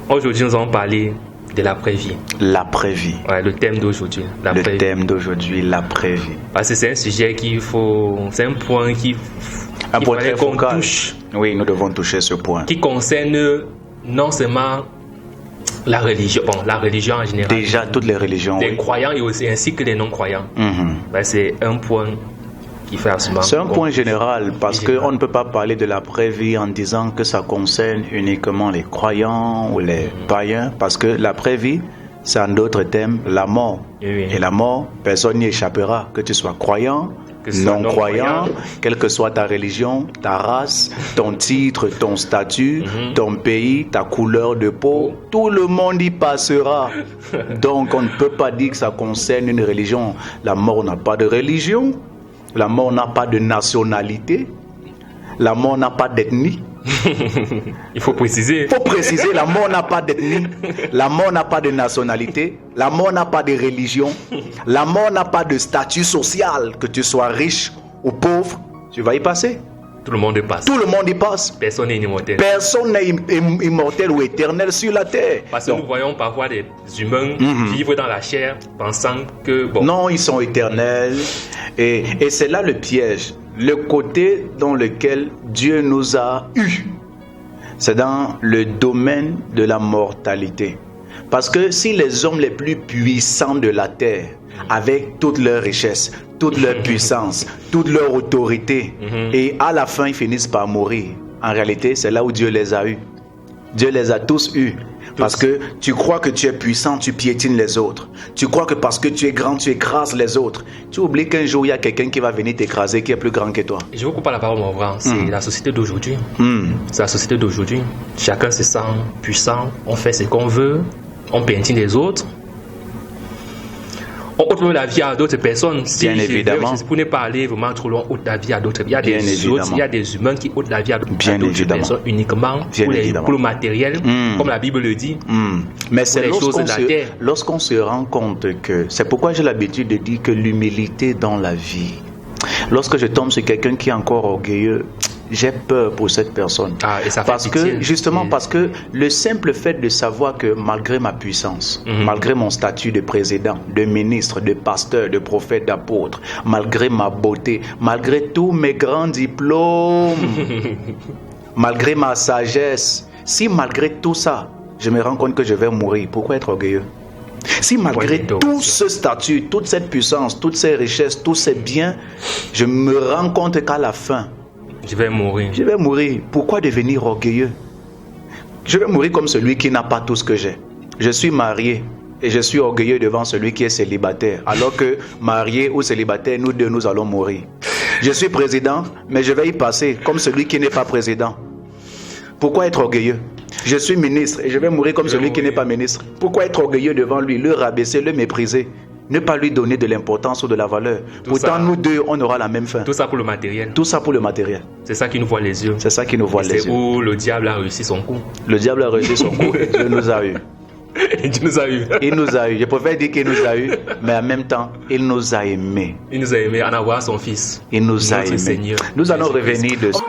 Aujourd'hui, nous allons parler de l'après-vie. L'après-vie. Ouais, le thème d'aujourd'hui. Le thème d'aujourd'hui, l'après-vie. Parce que c'est un sujet c'est un point un point très focal. Touche, oui, nous devons toucher ce point. Qui concerne non seulement la religion, la religion en général. Déjà, toutes les religions. Les croyants et aussi, ainsi que les non-croyants. C'est un point qui fait absolument. C'est un point général parce qu'on ne peut pas parler de l'après-vie en disant que ça concerne uniquement les croyants ou les païens, parce que l'après-vie, c'est en d'autres termes la mort. Oui. Et la mort, personne n'y échappera, que tu sois croyant, non-croyant, quelle que soit ta religion, ta race, ton titre, ton statut, ton pays, ta couleur de peau, tout le monde y passera. Donc on ne peut pas dire que ça concerne une religion. La mort n'a pas de religion, la mort n'a pas de nationalité, la mort n'a pas d'ethnie. Il faut préciser. Il faut préciser, la mort n'a pas d'ethnie, la mort n'a pas de nationalité, la mort n'a pas de religion, la mort n'a pas de statut social, que tu sois riche ou pauvre, tu vas y passer. Tout le monde y passe. Tout le monde y passe. Personne n'est immortel. Personne n'est immortel ou éternel sur la terre. Parce que nous voyons parfois des humains vivre dans la chair pensant que... Non, ils sont éternels. Et c'est là le piège. Le côté dans lequel Dieu nous a eus, c'est dans le domaine de la mortalité. Parce que si les hommes les plus puissants de la terre, avec toute leur richesse, toute leur puissance, toute leur autorité, et à la fin ils finissent par mourir, en réalité c'est là où Dieu les a eus. Dieu les a tous eus. Parce que tu crois que tu es puissant, tu piétines les autres. Tu crois que parce que tu es grand, tu écrases les autres. Tu oublies qu'un jour, il y a quelqu'un qui va venir t'écraser, qui est plus grand que toi. Je vous coupe pas la parole, mon frère. C'est la société d'aujourd'hui. C'est la société d'aujourd'hui. Chacun se sent puissant. On fait ce qu'on veut. On piétine les autres. On ôte la vie à d'autres personnes. Bien évidemment. Pour ne pas aller vraiment trop loin, ôte la vie à d'autres. Il y a des humains qui ôtent la vie à d'autres personnes uniquement pour le matériel, comme la Bible le dit. Mais c'est lorsqu'on se rend compte que... C'est pourquoi j'ai l'habitude de dire que l'humilité dans la vie... Lorsque je tombe sur quelqu'un qui est encore orgueilleux, j'ai peur pour cette personne. Et ça fait parce que le simple fait de savoir que malgré ma puissance, malgré mon statut de président, de ministre, de pasteur, de prophète, d'apôtre, malgré ma beauté, malgré tous mes grands diplômes, malgré ma sagesse, si malgré tout ça, je me rends compte que je vais mourir, pourquoi être orgueilleux? Si malgré tout ce statut, toute cette puissance, toutes ces richesses, tous ces biens, je me rends compte qu'à la fin, je vais mourir. Je vais mourir. Pourquoi devenir orgueilleux? Je vais mourir comme celui qui n'a pas tout ce que j'ai. Je suis marié et je suis orgueilleux devant celui qui est célibataire. Alors que marié ou célibataire, nous deux, nous allons mourir. Je suis président, mais je vais y passer comme celui qui n'est pas président. Pourquoi être orgueilleux? Je suis ministre et je vais mourir comme celui qui n'est pas ministre. Pourquoi être orgueilleux devant lui, le rabaisser, le mépriser, ne pas lui donner de l'importance ou de la valeur? Pourtant, nous deux, on aura la même fin. Tout ça pour le matériel. Tout ça pour le matériel. C'est ça qui nous voit les yeux. C'est ça qui nous voit les yeux. C'est où le diable a réussi son coup. Le diable a réussi son coup et Dieu nous a eu. Dieu nous a eu. Il nous a eu. Je préfère dire qu'il nous a eu, mais en même temps, il nous a aimés. Il nous a aimés en avoir son fils. Il nous a aimés. Seigneur. Nous allons revenir dessus.